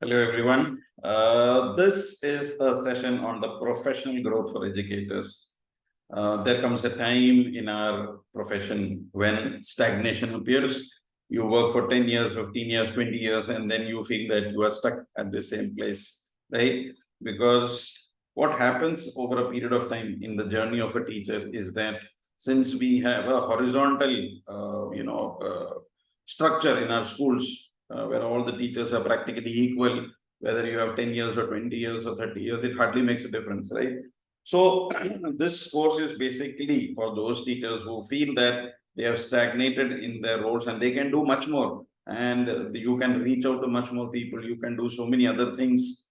Hello, everyone. This is a session on the professional growth for educators. There comes a time in our profession when stagnation appears. You work for 10 years, 15 years, 20 years, and then you feel that you are stuck at the same place, right? Because what happens over a period of time in the journey of a teacher is that since we have a horizontal, structure in our schools, where all the teachers are practically equal, whether you have 10 years or 20 years or 30 years, it hardly makes a difference, right? So this course is basically for those teachers who feel that they have stagnated in their roles and they can do much more. And you can reach out to much more people. You can do so many other things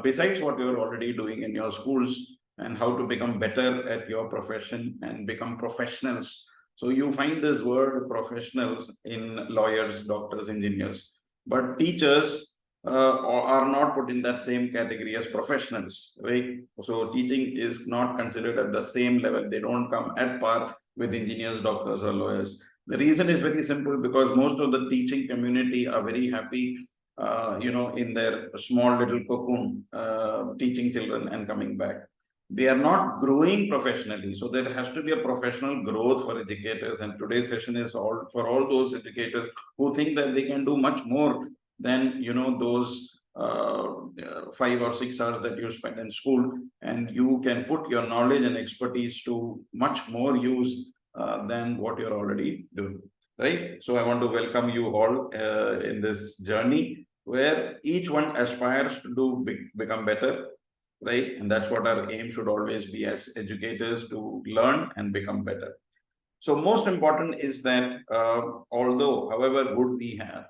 besides what you're already doing in your schools, and how to become better at your profession and become professionals. So you find this word professionals in lawyers, doctors, engineers, but teachers are not put in that same category as professionals, right? So teaching is not considered at the same level. They don't come at par with engineers, doctors, or lawyers. The reason is very simple, because most of the teaching community are very happy, in their small little cocoon, teaching children and coming back. They are not growing professionally. So there has to be a professional growth for educators. And today's session is all for all those educators who think that they can do much more than those 5 or 6 hours that you spend in school, and you can put your knowledge and expertise to much more use than what you're already doing, right? So I want to welcome you all in this journey where each one aspires to become better, right? And that's what our aim should always be as educators, to learn and become better. So most important is that although however good we have,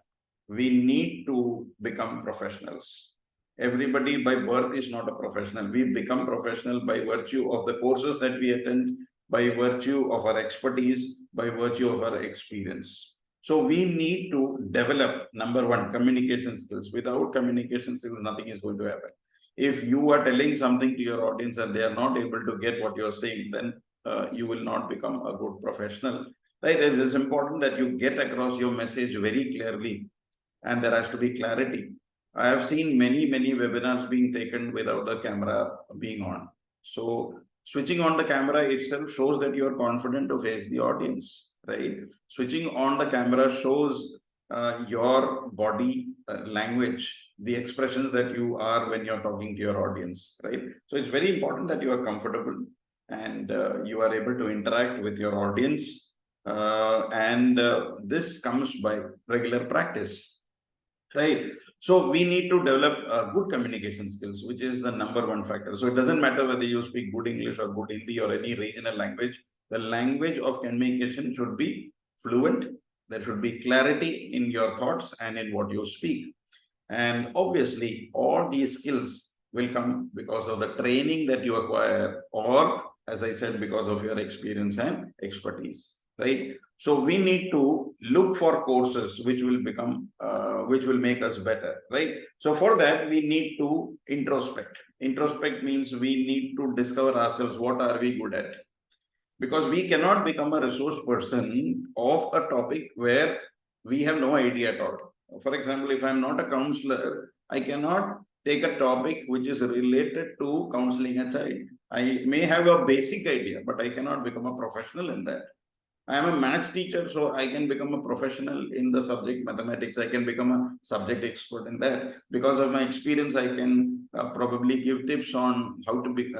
we need to become professionals. Everybody by birth is not a professional. We become professional by virtue of the courses that we attend, by virtue of our expertise, by virtue of our experience. So we need to develop, number one, communication skills. Without communication skills, nothing is going to happen. If you are telling something to your audience and they are not able to get what you're saying, then you will not become a good professional, right? It is important that you get across your message very clearly, and there has to be clarity. I have seen many webinars being taken without the camera being on. So switching on the camera itself shows that you are confident to face the audience, right? Switching on the camera shows your body language, the expressions that you are when you're talking to your audience, right? So it's very important that you are comfortable and you are able to interact with your audience. And this comes by regular practice, right? So we need to develop good communication skills, which is the number one factor. So it doesn't matter whether you speak good English or good Hindi or any regional language. The language of communication should be fluent. There should be clarity in your thoughts and in what you speak. And obviously, all these skills will come because of the training that you acquire, or as I said, because of your experience and expertise, right? So we need to look for courses which will make us better, right? So for that, we need to introspect. Introspect means we need to discover ourselves. What are we good at? Because we cannot become a resource person of a topic where we have no idea at all. For example, if I'm not a counselor, I cannot take a topic which is related to counseling a child. I may have a basic idea, but I cannot become a professional in that. I am a maths teacher, so I can become a professional in the subject mathematics. I can become a subject expert in that. Because of my experience, I can probably give tips on how to be,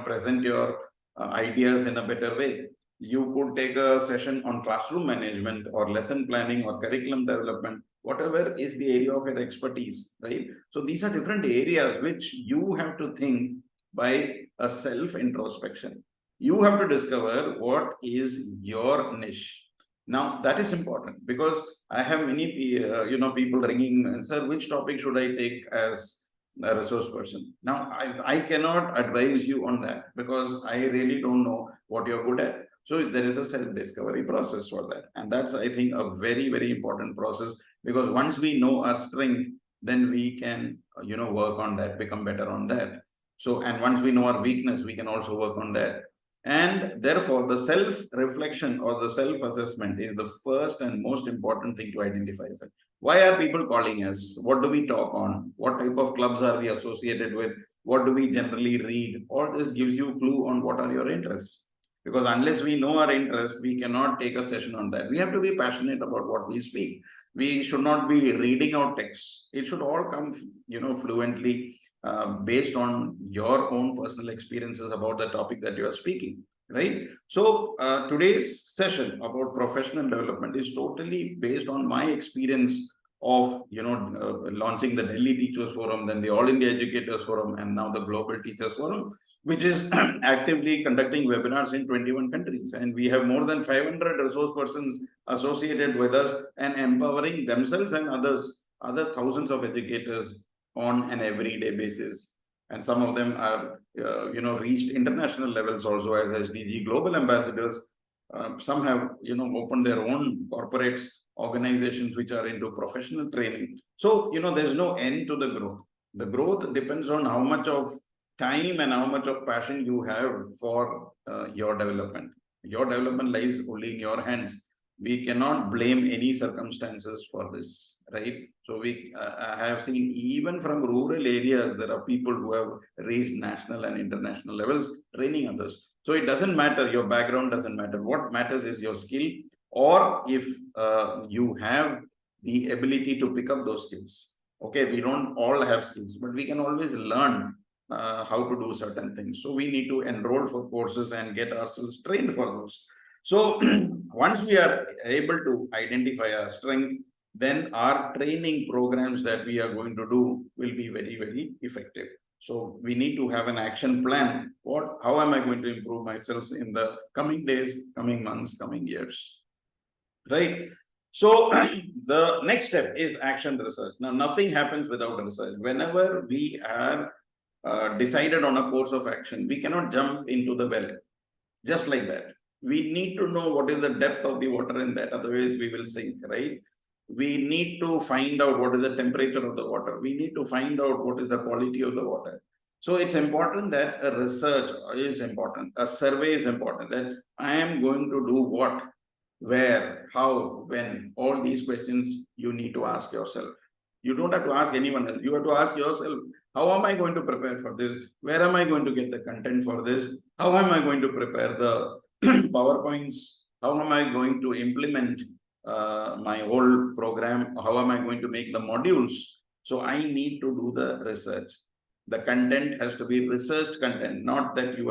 present your ideas in a better way. You could take a session on classroom management or lesson planning or curriculum development, whatever is the area of your expertise, right? So these are different areas which you have to think by a self-introspection. You have to discover what is your niche. Now that is important, because I have many people ringing, sir, which topic should I take as a resource person? Now I cannot advise you on that, because I really don't know what you're good at. So there is a self-discovery process for that. And that's, I think, a very important process, because once we know our strength, then we can, work on that, become better on that. So, and once we know our weakness, we can also work on that. And therefore, the self-reflection or the self-assessment is the first and most important thing to identify. Why are people calling us? What do we talk on? What type of clubs are we associated with? What do we generally read? All this gives you a clue on what are your interests. Because unless we know our interests, we cannot take a session on that. We have to be passionate about what we speak. We should not be reading out texts. It should all come, fluently based on your own personal experiences about the topic that you are speaking, right? So today's session about professional development is totally based on my experience of launching the Delhi Teachers Forum, then the All India Educators Forum, and now the Global Teachers Forum, which is actively conducting webinars in 21 countries. And we have more than 500 resource persons associated with us and empowering themselves and other thousands of educators on an everyday basis. And some of them are, reached international levels also as SDG global ambassadors. Some have, opened their own corporates, organizations which are into professional training. So, there's no end to the growth. The growth depends on how much of time and how much of passion you have for your development. Your development lies only in your hands. We cannot blame any circumstances for this, right? So I have seen even from rural areas, there are people who have reached national and international levels training others. So it doesn't matter, your background doesn't matter. What matters is your skill, or if you have the ability to pick up those skills. Okay, we don't all have skills, but we can always learn how to do certain things. So we need to enroll for courses and get ourselves trained for those. So once we are able to identify our strength, then our training programs that we are going to do will be very, very effective. So we need to have an action plan. How am I going to improve myself in the coming days, coming months, coming years, right? So the next step is action research. Now, nothing happens without research. Whenever we are decided on a course of action, we cannot jump into the well just like that. We need to know what is the depth of the water in that, otherwise we will sink, right? We need to find out what is the temperature of the water. We need to find out what is the quality of the water. So it's important that a research is important, a survey is important, that I am going to do what, where, how, when. All these questions you need to ask yourself. You don't have to ask anyone else. You have to ask yourself, how am I going to prepare for this? Where am I going to get the content for this? How am I going to prepare the PowerPoints? How am I going to implement my whole program? How am I going to make the modules? So I need to do the research. The content has to be researched content, not that you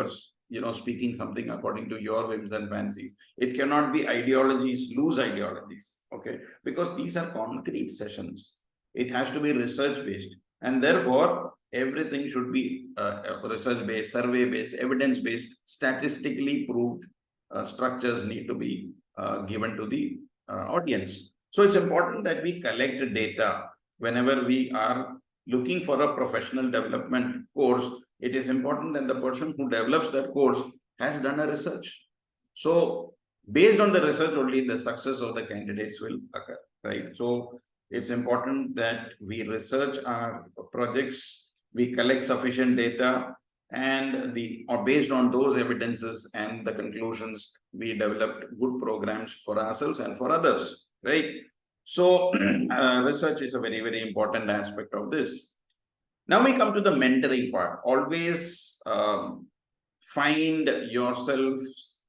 are speaking something according to your whims and fancies. It cannot be ideologies, loose ideologies, okay? Because these are concrete sessions. It has to be research-based. And therefore, everything should be research-based, survey-based, evidence-based, statistically proved structures need to be given to the audience. So it's important that we collect data whenever we are looking for a professional development course. It is important that the person who develops that course has done a research. So based on the research only, the success of the candidates will occur, right? So it's important that we research our projects, we collect sufficient data, and based on those evidences and the conclusions, we developed good programs for ourselves and for others, right? So research is a very, very important aspect of this. Now we come to the mentoring part. Always find yourself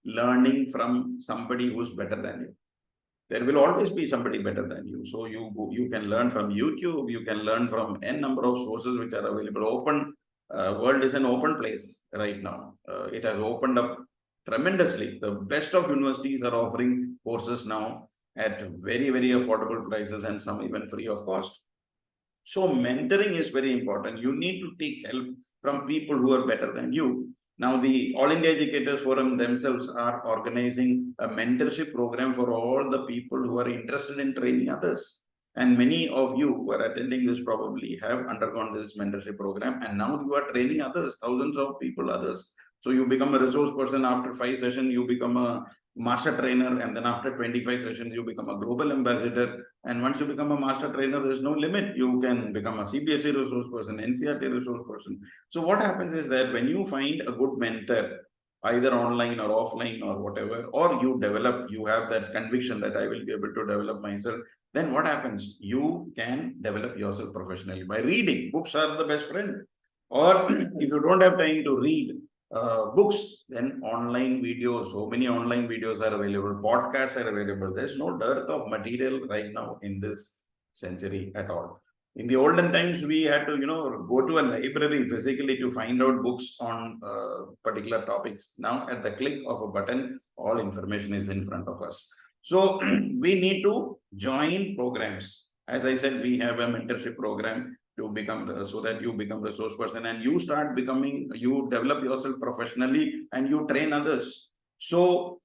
learning from somebody who's better than you. There will always be somebody better than you. So you can learn from YouTube, you can learn from n number of sources which are available. World is an open place right now. It has opened up tremendously. The best of universities are offering courses now at very, very affordable prices, and some even free of cost. So mentoring is very important. You need to take help from people who are better than you. Now, the All India Educators Forum themselves are organizing a mentorship program for all the people who are interested in training others. And many of you who are attending this probably have undergone this mentorship program, and now you are training others, thousands of people, others. So you become a resource person. After 5 sessions, you become a master trainer, and then after 25 sessions, you become a global ambassador. And once you become a master trainer, there's no limit. You can become a CBSE resource person, NCRT resource person. So what happens is that when you find a good mentor, either online or offline or whatever, or you have that conviction that I will be able to develop myself, then what happens? You can develop yourself professionally by reading. Books are the best friend. Or if you don't have time to read books, then online videos, so many online videos are available, podcasts are available. There's no dearth of material right now in this century at all. In the olden times, we had to, go to a library physically to find out books on particular topics. Now, at the click of a button, all information is in front of us. So we need to join programs. As I said, we have a mentorship program to become, so that you become resource person and you start becoming, you develop yourself professionally and you train others. So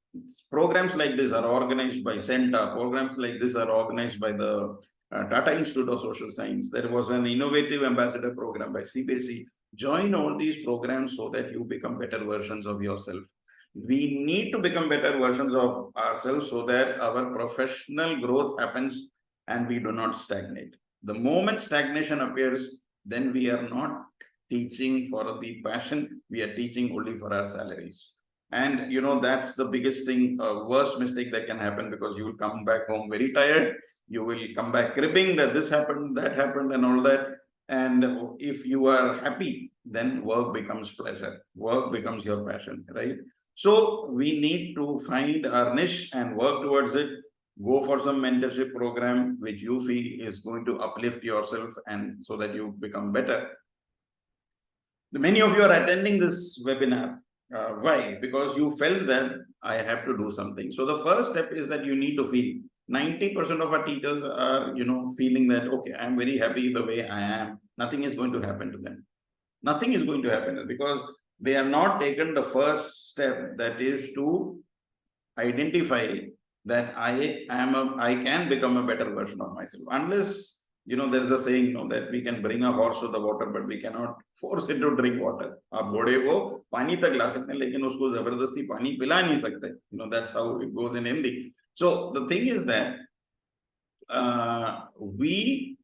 programs like this are organized by CENTA. Programs like this are organized by the Tata Institute of Social Science. There was an innovative ambassador program by CBSE. Join all these programs so that you become better versions of yourself. We need to become better versions of ourselves so that our professional growth happens and we do not stagnate. The moment stagnation appears, then we are not teaching for the passion, we are teaching only for our salaries. And that's the biggest thing, worst mistake that can happen, because you will come back home very tired. You will come back cribbing that this happened, that happened, and all that. And if you are happy, then work becomes pleasure. Work becomes your passion, right? So we need to find our niche and work towards it. Go for some mentorship program which you feel is going to uplift yourself and so that you become better. Many of you are attending this webinar. Why? Because you felt that I have to do something. So the first step is that you need to feel. 90% of our teachers are, feeling that, okay, I'm very happy the way I am. Nothing is going to happen to them. Nothing is going to happen because they have not taken the first step, that is to identify that I can become a better version of myself. Unless, there's a saying, that we can bring a horse to the water, but we cannot force it to drink water. आप घोड़े को पानी तक ला सकते हैं, लेकिन उसको जबरदस्ती पानी पिला नहीं सकते. That's how it goes in Hindi. So the thing is that we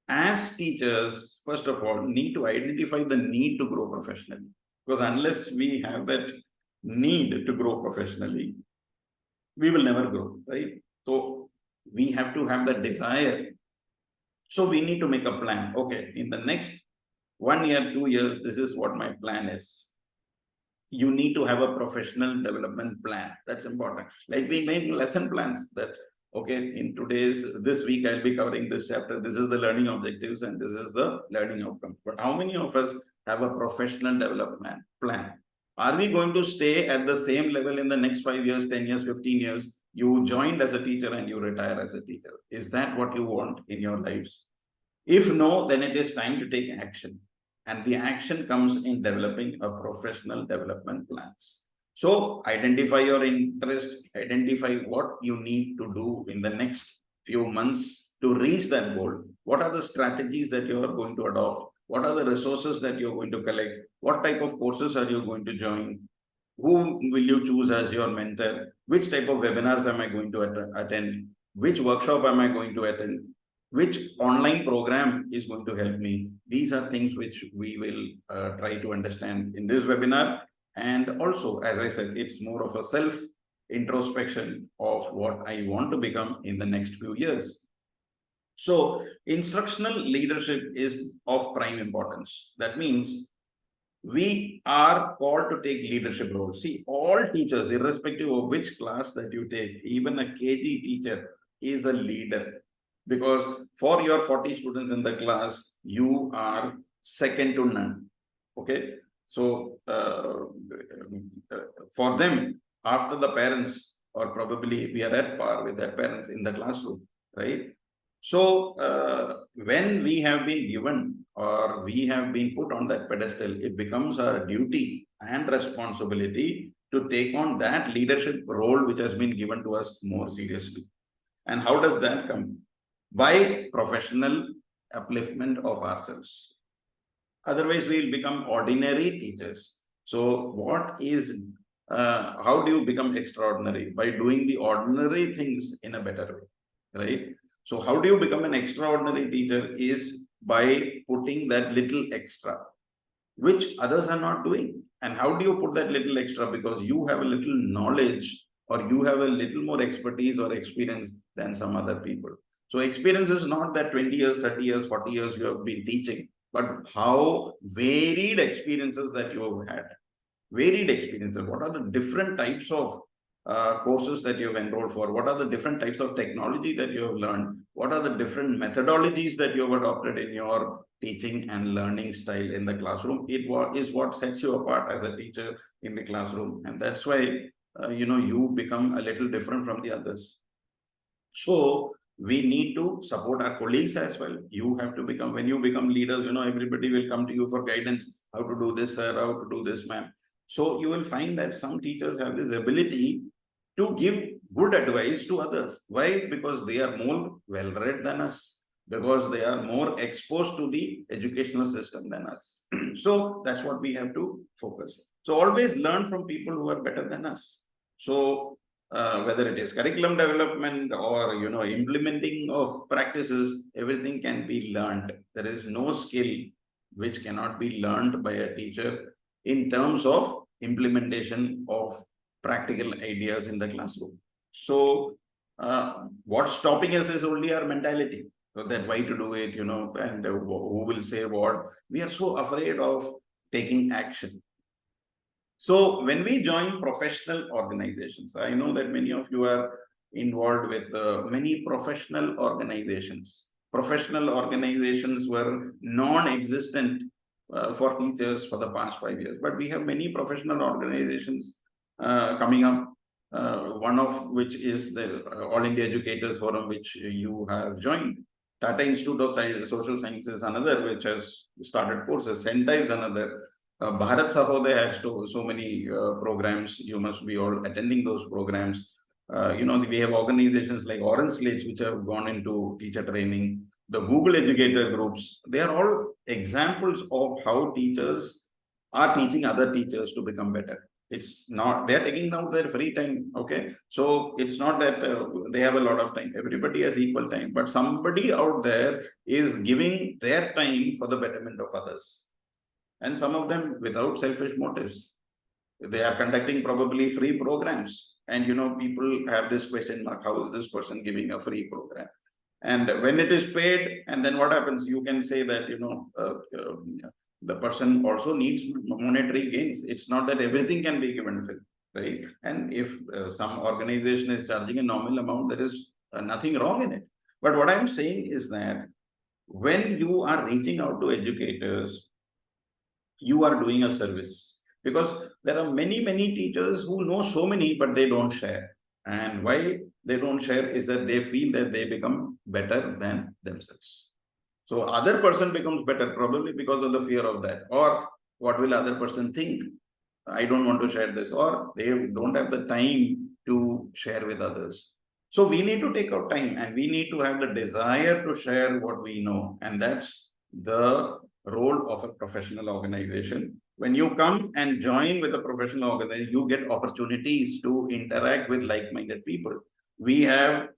as teachers, first of all, need to identify the need to grow professionally. Because unless we have that need to grow professionally, we will never grow, right? So we have to have that desire. So we need to make a plan. Okay, in the next 1 year, 2 years, this is what my plan is. You need to have a professional development plan. That's important. Like we make lesson plans that, okay, in this week, I'll be covering this chapter. This is the learning objectives and this is the learning outcome. But how many of us have a professional development plan? Are we going to stay at the same level in the next 5 years, 10 years, 15 years? You joined as a teacher and you retire as a teacher. Is that what you want in your lives? If no, then it is time to take action. And the action comes in developing a professional development plans. So identify your interest, identify what you need to do in the next few months to reach that goal. What are the strategies that you are going to adopt? What are the resources that you're going to collect? What type of courses are you going to join? Who will you choose as your mentor? Which type of webinars am I going to attend? Which workshop am I going to attend? Which online program is going to help me? These are things which we will try to understand in this webinar. And also, as I said, it's more of a self-introspection of what I want to become in the next few years. So, instructional leadership is of prime importance. That means we are called to take leadership roles. See, all teachers, irrespective of which class that you take, even a KG teacher is a leader. Because for your 40 students in the class, you are second to none. Okay. So for them, after the parents, or probably we are at par with their parents in the classroom, right? So when we have been given or we have been put on that pedestal, it becomes our duty and responsibility to take on that leadership role which has been given to us more seriously. And how does that come? By professional upliftment of ourselves. Otherwise, we will become ordinary teachers. So how do you become extraordinary? By doing the ordinary things in a better way, right? So how do you become an extraordinary teacher is by putting that little extra. which others are not doing. And how do you put that little extra? Because you have a little knowledge, or you have a little more expertise or experience than some other people. So experience is not that 20 years, 30 years, 40 years you have been teaching, but how varied experiences that you have had. Varied experiences. What are the different types of courses that you have enrolled for? What are the different types of technology that you have learned? What are the different methodologies that you have adopted in your teaching and learning style in the classroom? It is what sets you apart as a teacher in the classroom. And that's why, you become a little different from the others. So we need to support our colleagues as well. You have to become, when you become leaders, everybody will come to you for guidance. How to do this, sir? How to do this, ma'am? So you will find that some teachers have this ability to give good advice to others. Why? Because they are more well-read than us, because they are more exposed to the educational system than us. So that's what we have to focus. So always learn from people who are better than us. So whether it is curriculum development or implementing of practices, everything can be learned. There is no skill which cannot be learned by a teacher in terms of implementation of practical ideas in the classroom. So what's stopping us is only our mentality. So that why to do it, and who will say what. We are so afraid of taking action. So when we join professional organizations, I know that many of you are involved with many professional organizations. Professional organizations were non-existent for teachers for the past 5 years, but we have many professional organizations coming up. One of which is the All India Educators Forum, which you have joined. Tata Institute of Social Sciences, another which has started courses. Senta is another. Bharat Sahodaya has so many programs. You must be all attending those programs. We have organizations like Orange Slates, which have gone into teacher training. The Google Educator groups, they are all examples of how teachers are teaching other teachers to become better. It's not, they're taking out their free time. Okay. So it's not that they have a lot of time. Everybody has equal time, but somebody out there is giving their time for the betterment of others. And some of them without selfish motives. They are conducting probably free programs. And, people have this question mark, how is this person giving a free program? And when it is paid, and then what happens? You can say that, the person also needs monetary gains. It's not that everything can be given free, right? And if some organization is charging a nominal amount, there is nothing wrong in it. But what I'm saying is that when you are reaching out to educators, you are doing a service, because there are many teachers who know so many, but they don't share. And why they don't share is that they feel that they become better than themselves. So other person becomes better probably because of the fear of that, or what will other person think? I don't want to share this, or they don't have the time to share with others. So we need to take our time, and we need to have the desire to share what we know. And that's the role of a professional organization. When you come and join with a professional organization, you get opportunities to interact with like-minded people. We have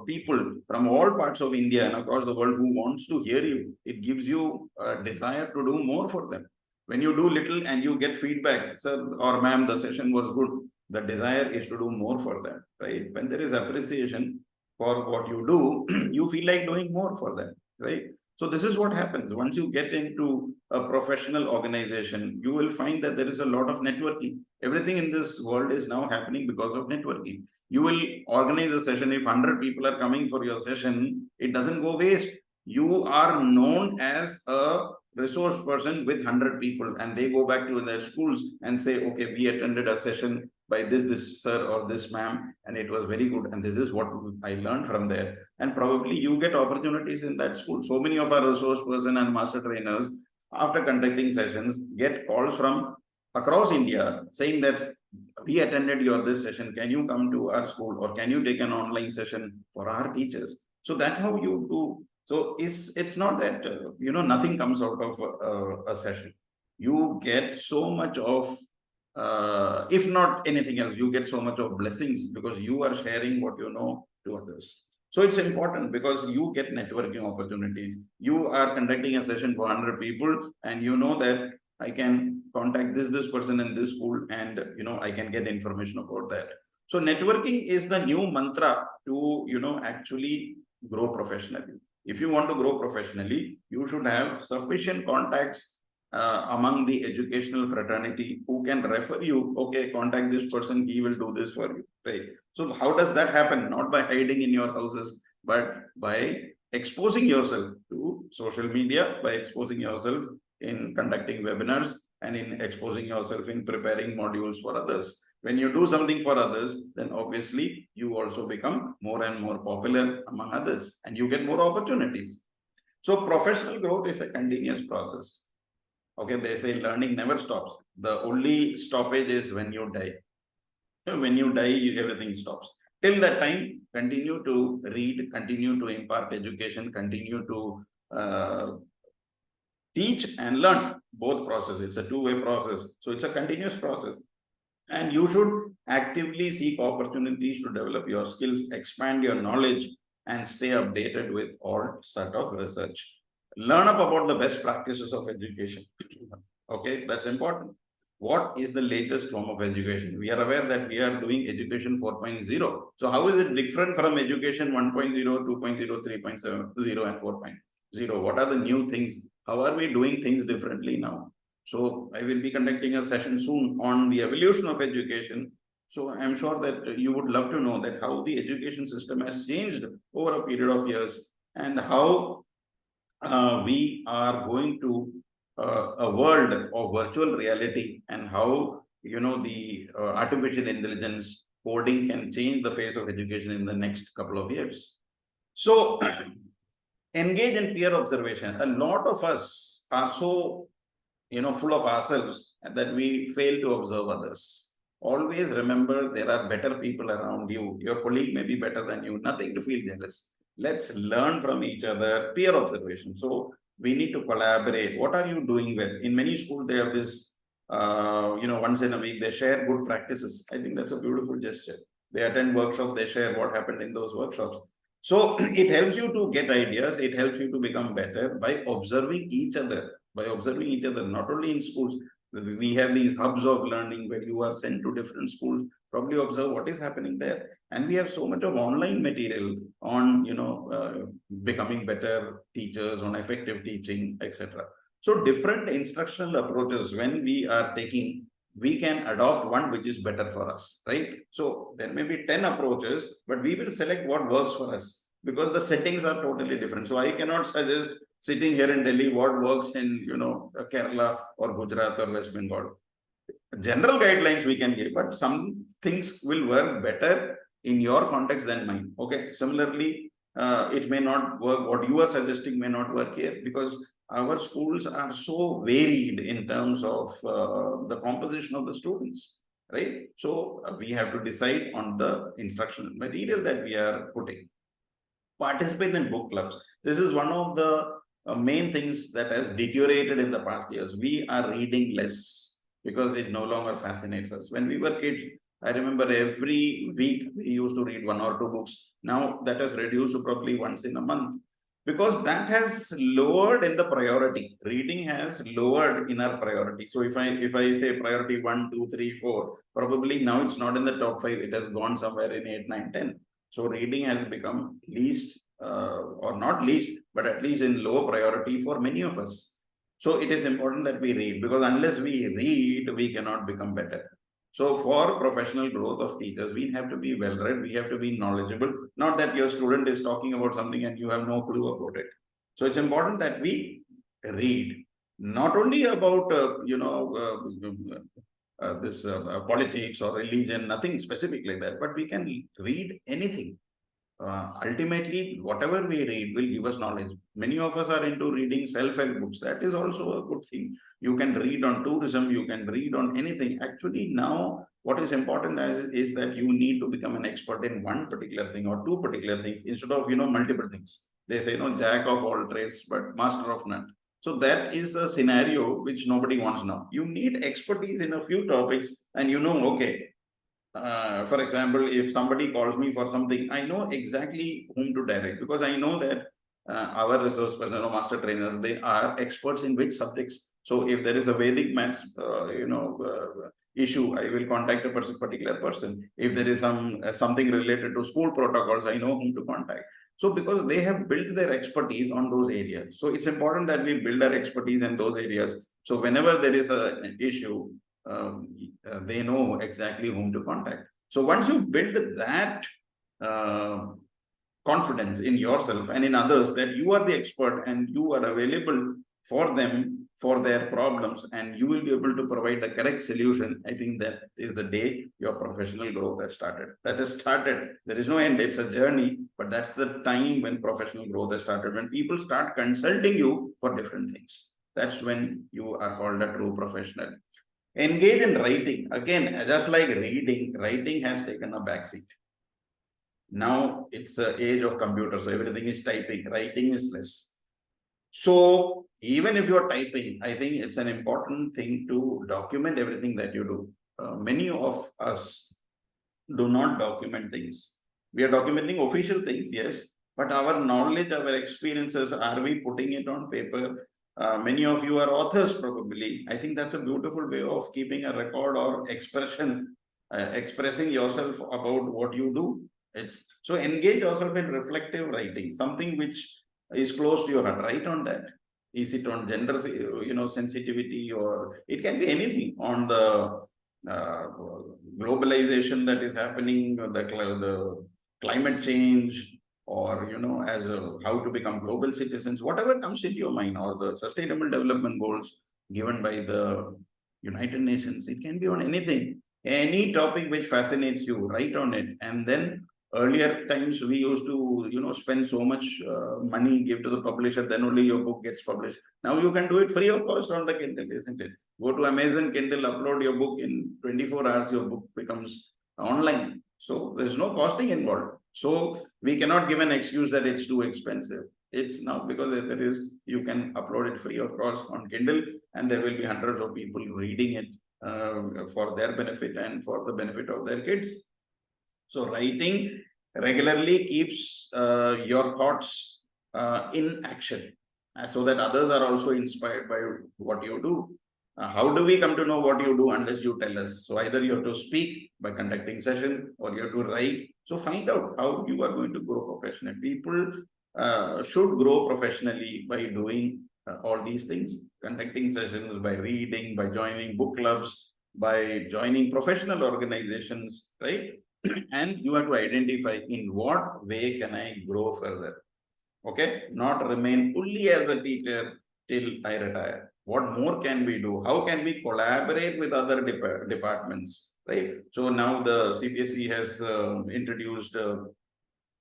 people from all parts of India and across the world who wants to hear you. It gives you a desire to do more for them. When you do little and you get feedback, sir or ma'am, the session was good, the desire is to do more for them, right? When there is appreciation for what you do, you feel like doing more for them, right? So this is what happens. Once you get into a professional organization, you will find that there is a lot of networking. Everything in this world is now happening because of networking. You will organize a session. If 100 people are coming for your session, it doesn't go waste. You are known as a resource person with 100 people, and they go back to their schools and say, okay, we attended a session by this sir or this ma'am, and it was very good, and this is what I learned from there. And probably you get opportunities in that school. So many of our resource person and master trainers, after conducting sessions, get calls from across India saying that we attended your this session, can you come to our school, or can you take an online session for our teachers? So that's how you do. So it's not that nothing comes out of a session. You get so much of if not anything else, you get so much of blessings because you are sharing what you know to others. So it's important because you get networking opportunities. You are conducting a session for 100 people, and you know that I can contact this person in this school, and I can get information about that. So networking is the new mantra to actually grow professionally. If you want to grow professionally, you should have sufficient contacts among the educational fraternity who can refer you. Okay, contact this person, he will do this for you, right? So how does that happen? Not by hiding in your houses, but by exposing yourself to social media, by exposing yourself in conducting webinars, and in exposing yourself in preparing modules for others. When you do something for others, then obviously you also become more and more popular among others, and you get more opportunities. So professional growth is a continuous process. Okay, they say learning never stops. The only stoppage is when you die. When you die, everything stops. Till that time, continue to read, continue to impart education, continue to teach and learn. Both process. It's a two-way process. So it's a continuous process. And you should actively seek opportunities to develop your skills, expand your knowledge, and stay updated with all sort of research. Learn up about the best practices of education. Okay, that's important. What is the latest form of education? We are aware that we are doing education 4.0. So how is it different from education 1.0, 2.0, 3.0, and 4.0? What are the new things? How are we doing things differently now? So I will be conducting a session soon on the evolution of education. So I'm sure that you would love to know that how the education system has changed over a period of years, and how we are going to a world of virtual reality, and how the artificial intelligence coding can change the face of education in the next couple of years. So engage in peer observation. A lot of us are so full of ourselves that we fail to observe others. Always remember, there are better people around you. Your colleague may be better than you. Nothing to feel jealous. Let's learn from each other. Peer observation. So we need to collaborate. What are you doing well? In many schools, they have this, once in a week, they share good practices. I think that's a beautiful gesture. They attend workshops, they share what happened in those workshops. So it helps you to get ideas. It helps you to become better by observing each other. Not only in schools. We have these hubs of learning where you are sent to different schools, probably observe what is happening there. And we have so much of online material on, becoming better teachers, on effective teaching, etc. So different instructional approaches, when we are taking, we can adopt one which is better for us, right? So there may be 10 approaches, but we will select what works for us, because the settings are totally different. So I cannot suggest sitting here in Delhi what works in Kerala or Gujarat or West Bengal. General guidelines we can give, but some things will work better in your context than mine. Okay. Similarly, it may not work. What you are suggesting may not work here, because our schools are so varied in terms of the composition of the students, right? So we have to decide on the instructional material that we are putting. Participate in book clubs. This is one of the main things that has deteriorated in the past years. We are reading less because it no longer fascinates us. When we were kids, I remember every week we used to read 1 or 2 books. Now that has reduced to probably once in a month, because that has lowered in the priority. Reading has lowered in our priority. So if I say priority 1, 2, 3, 4, probably now it's not in the top 5. It has gone somewhere in 8, 9, 10. So reading has become least, or not least, but at least in low priority for many of us. So it is important that we read, because unless we read, we cannot become better. So for professional growth of teachers, we have to be well-read, we have to be knowledgeable. Not that your student is talking about something and you have no clue about it. So it's important that we read, not only about, this politics or religion, nothing specific like that, but we can read anything. Ultimately, whatever we read will give us knowledge. Many of us are into reading self-help books. That is also a good thing. You can read on tourism, you can read on anything. Actually, now what is important is that you need to become an expert in one particular thing or two particular things instead of multiple things. They say jack of all trades, but master of none. So that is a scenario which nobody wants now. You need expertise in a few topics, and okay, for example, if somebody calls me for something, I know exactly whom to direct, because I know that our resource person or master trainers, they are experts in which subjects. So if there is a Vedic maths, issue, I will contact a particular person. If there is something related to school protocols, I know whom to contact. So because they have built their expertise on those areas. So it's important that we build our expertise in those areas. So whenever there is an issue, they know exactly whom to contact. So once you build that confidence in yourself and in others that you are the expert and you are available for them for their problems and you will be able to provide the correct solution, I think that is the day your professional growth has started. That has started. There is no end. It's a journey, but that's the time when professional growth has started. When people start consulting you for different things, that's when you are called a true professional. Engage in writing. Again, just like reading, writing has taken a backseat. Now it's an age of computers, so everything is typing, writing is less. So even if you're typing, I think it's an important thing to document everything that you do. Many of us do not document things. We are documenting official things, yes, but our knowledge, our experiences, are we putting it on paper? Many of you are authors probably. I think that's a beautiful way of keeping a record or expressing yourself about what you do. It's so engage yourself in reflective writing, something which is close to your heart. Write on that. Is it on gender, sensitivity, or it can be anything on the globalization that is happening, the climate change, or as how to become global citizens, whatever comes into your mind, or the sustainable development goals given by the United Nations. It can be on anything, any topic which fascinates you. Write on it, and then earlier times we used to spend so much money, give to the publisher, then only your book gets published. Now you can do it free of cost on the Kindle, isn't it? Go to Amazon Kindle, upload your book, in 24 hours your book becomes online. So there's no costing involved. So we cannot give an excuse that it's too expensive. It's now because there is, you can upload it free of cost on Kindle, and there will be hundreds of people reading it for their benefit and for the benefit of their kids. So writing regularly keeps your thoughts in action, so that others are also inspired by what you do. How do we come to know what you do unless you tell us? So either you have to speak by conducting session, or you have to write. So find out how you are going to grow professionally. People should grow professionally by doing all these things: conducting sessions, by reading, by joining book clubs, by joining professional organizations, right? And you have to identify in what way can I grow further. Okay, not remain only as a teacher till I retire. What more can we do? How can we collaborate with other departments, right? So now the CBSE has introduced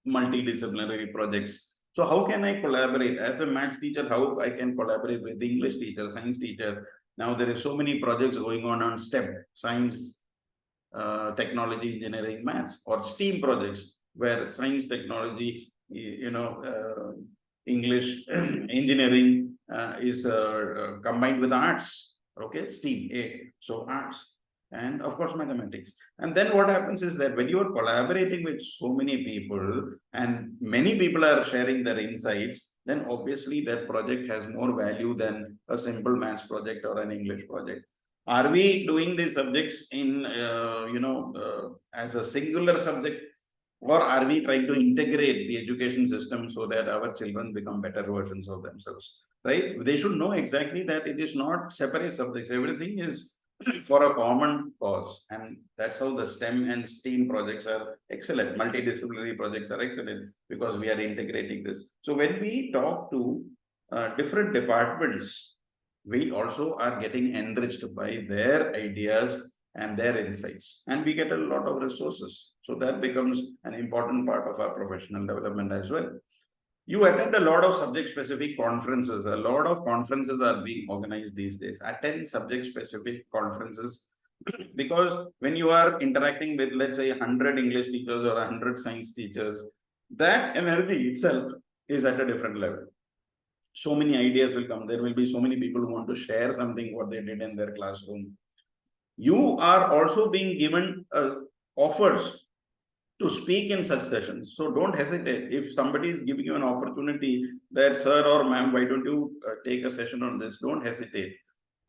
multidisciplinary projects. So how can I collaborate as a maths teacher? How I can collaborate with the English teacher, science teacher? Now there is so many projects going on STEM, science, technology, engineering, maths, or STEAM projects where science, technology, English, engineering is combined with arts. Okay, STEAM, so arts, and of course mathematics. And then what happens is that when you are collaborating with so many people and many people are sharing their insights, then obviously that project has more value than a simple maths project or an English project. Are we doing these subjects in as a singular subject, or are we trying to integrate the education system so that our children become better versions of themselves, right? They should know exactly that it is not separate subjects. Everything is for a common cause, and that's how the STEM and STEAM projects are excellent. Multidisciplinary projects are excellent because we are integrating this. So when we talk to different departments, we also are getting enriched by their ideas and their insights, and we get a lot of resources. So that becomes an important part of our professional development as well. You attend a lot of subject-specific conferences. A lot of conferences are being organized these days. Attend subject-specific conferences because when you are interacting with, let's say, 100 English teachers or 100 science teachers, that energy itself is at a different level. So many ideas will come. There will be so many people who want to share something what they did in their classroom. You are also being given offers to speak in such sessions. So don't hesitate. If somebody is giving you an opportunity that, sir or ma'am, why don't you take a session on this? Don't hesitate.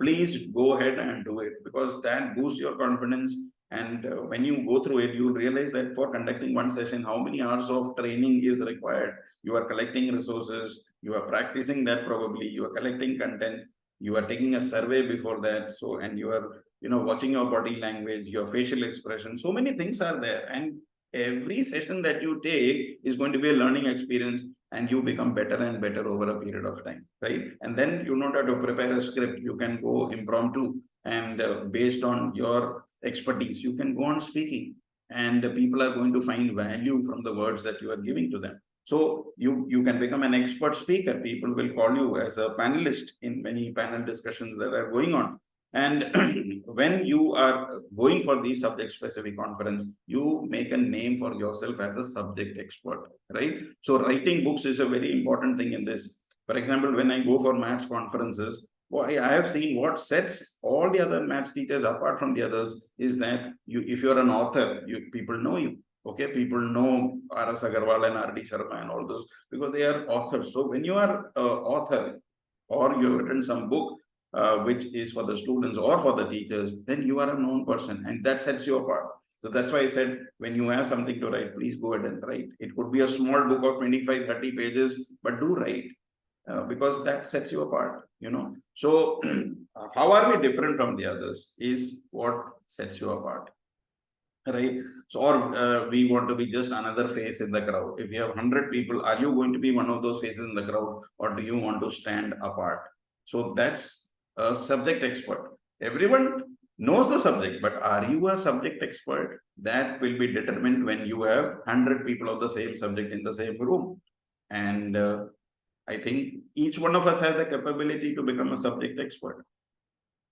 Please go ahead and do it, because that boosts your confidence. And when you go through it, you'll realize that for conducting one session, how many hours of training is required. You are collecting resources, you are practicing that probably, you are collecting content, you are taking a survey before that. So, and you are, watching your body language, your facial expression. So many things are there. And every session that you take is going to be a learning experience, and you become better and better over a period of time, right? And then you know how to prepare a script. You can go impromptu, and based on your expertise, you can go on speaking, and people are going to find value from the words that you are giving to them. So you can become an expert speaker. People will call you as a panelist in many panel discussions that are going on. And when you are going for the subject specific conference, you make a name for yourself as a subject expert, right? So writing books is a very important thing in this. For example, when I go for maths conferences, I have seen what sets all the other maths teachers apart from the others is that if you're an author, people know you. Okay, people know R.S. Agarwal and R.D. Sharma and all those because they are authors. So when you are an author or you have written some book, which is for the students or for the teachers, then you are a known person, and that sets you apart. So that's why I said, when you have something to write, please go ahead and write. It could be a small book of 25, 30 pages, but do write, because that sets you apart, So how are we different from the others is what sets you apart, right? So, or we want to be just another face in the crowd. If you have 100 people, are you going to be one of those faces in the crowd, or do you want to stand apart? So that's a subject expert. Everyone knows the subject, but are you a subject expert? That will be determined when you have 100 people of the same subject in the same room. And I think each one of us has the capability to become a subject expert.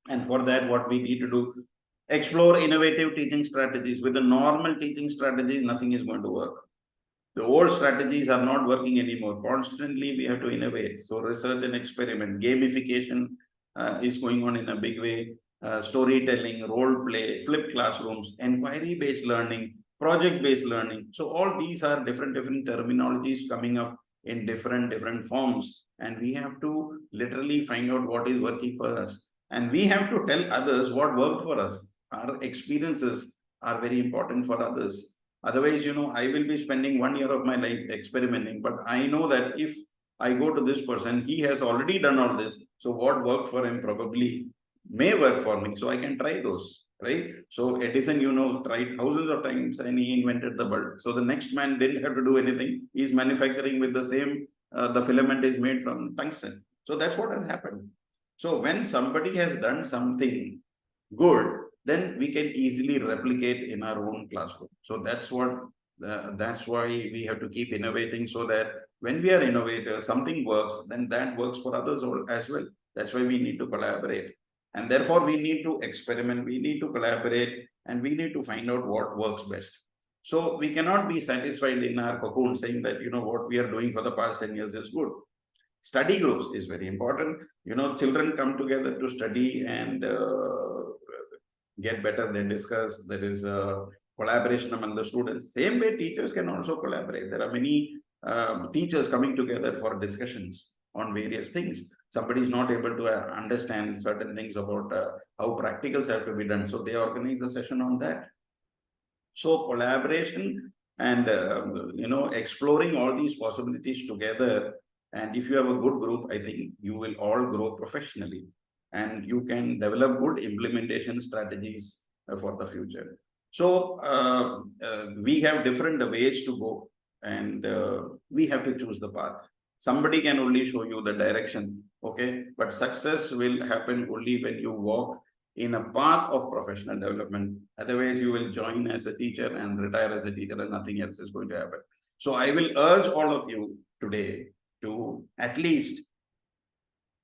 And for that, what we need to do, explore innovative teaching strategies. With the normal teaching strategies, nothing is going to work. The old strategies are not working anymore. Constantly, we have to innovate. So research and experiment, gamification is going on in a big way. Storytelling, role play, flipped classrooms, inquiry-based learning, project-based learning. So all these are different terminologies coming up in different forms. And we have to literally find out what is working for us. And we have to tell others what worked for us. Our experiences are very important for others. Otherwise, I will be spending 1 year of my life experimenting, but I know that if I go to this person, he has already done all this. So what worked for him probably may work for me. So I can try those, right? So Edison, tried thousands of times and he invented the bulb. So the next man didn't have to do anything. He's manufacturing with the same, the filament is made from tungsten. So that's what has happened. So when somebody has done something good, then we can easily replicate in our own classroom. So that's why we have to keep innovating, so that when we are innovators, something works, then that works for others as well. That's why we need to collaborate. And therefore, we need to experiment, we need to collaborate, and we need to find out what works best. So we cannot be satisfied in our cocoon saying that, what we are doing for the past 10 years is good. Study groups is very important. Children come together to study and get better. They discuss. There is a collaboration among the students. Same way, teachers can also collaborate. There are many teachers coming together for discussions on various things. Somebody is not able to understand certain things about how practicals have to be done. So they organize a session on that. So collaboration and, exploring all these possibilities together. And if you have a good group, I think you will all grow professionally, and you can develop good implementation strategies for the future. So we have different ways to go, and we have to choose the path. Somebody can only show you the direction, okay? But success will happen only when you walk in a path of professional development. Otherwise, you will join as a teacher and retire as a teacher, and nothing else is going to happen. So I will urge all of you today to at least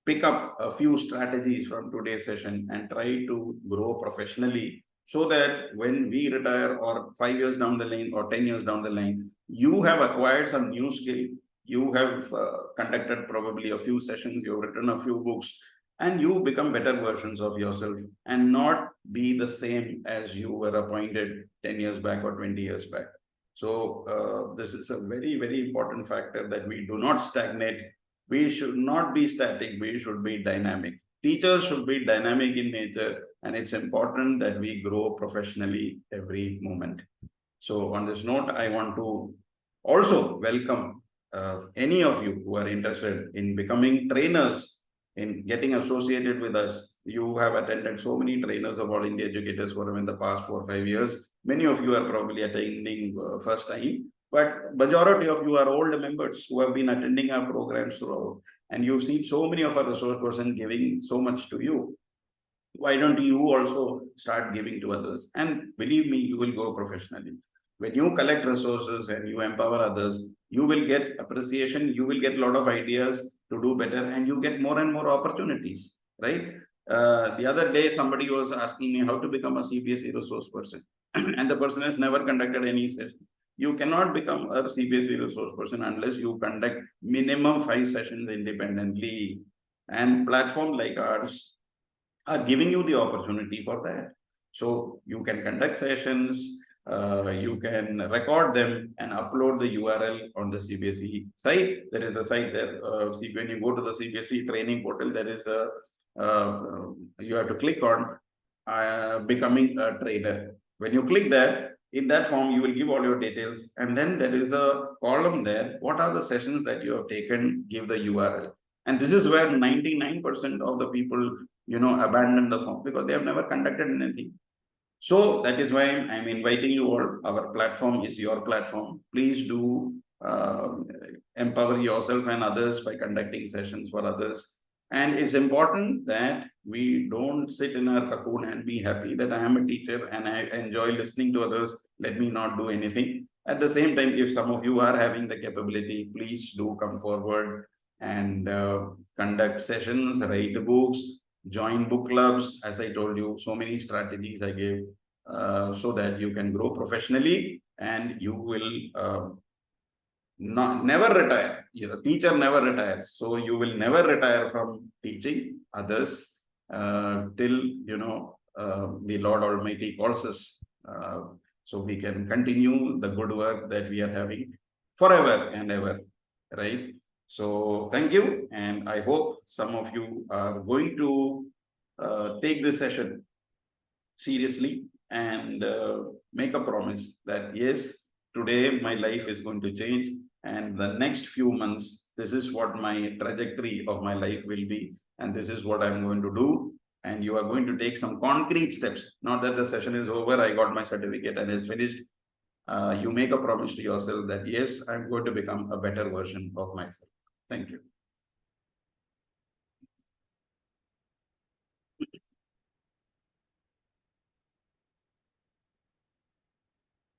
pick up a few strategies from today's session and try to grow professionally, so that when we retire, or 5 years down the line or 10 years down the line, you have acquired some new skill. You have conducted probably a few sessions, you have written a few books, and you become better versions of yourself, and not be the same as you were appointed 10 years back or 20 years back. So this is a very, very important factor, that we do not stagnate. We should not be static. We should be dynamic. Teachers should be dynamic in nature, and it's important that we grow professionally every moment. So on this note, I want to also welcome any of you who are interested in becoming trainers, in getting associated with us. You have attended so many trainers of All India Educators Forum in the past 4 or 5 years. Many of you are probably attending first time, but majority of you are old members who have been attending our programs throughout, and you've seen so many of our resource persons giving so much to you. Why don't you also start giving to others? And believe me, you will grow professionally. When you collect resources and you empower others, you will get appreciation, you will get a lot of ideas to do better, and you get more and more opportunities, right? The other day, somebody was asking me how to become a CBSE resource person, and the person has never conducted any session. You cannot become a CBSE resource person unless you conduct minimum 5 sessions independently. And platform like ours are giving you the opportunity for that. So you can conduct sessions, you can record them and upload the URL on the CBSE site. There is a site there. See, when you go to the CBSE training portal, there is a you have to click on becoming a trainer. When you click there, in that form, you will give all your details, and then there is a column there. What are the sessions that you have taken? Give the URL. And this is where 99% of the people, abandon the form because they have never conducted anything. So that is why I'm inviting you all. Our platform is your platform. Please do empower yourself and others by conducting sessions for others. And it's important that we don't sit in our cocoon and be happy that I am a teacher and I enjoy listening to others. Let me not do anything. At the same time, if some of you are having the capability, please do come forward and conduct sessions, write books, join book clubs. As I told you, so many strategies I gave so that you can grow professionally, and you will never retire. The teacher never retires. So you will never retire from teaching others till, the Lord Almighty calls us. So we can continue the good work that we are having forever and ever, right? So thank you. And I hope some of you are going to take this session seriously and make a promise that, yes, today my life is going to change, and the next few months, this is what my trajectory of my life will be, and this is what I'm going to do. And you are going to take some concrete steps. Not that the session is over, I got my certificate and it's finished. You make a promise to yourself that, yes, I'm going to become a better version of myself. Thank you.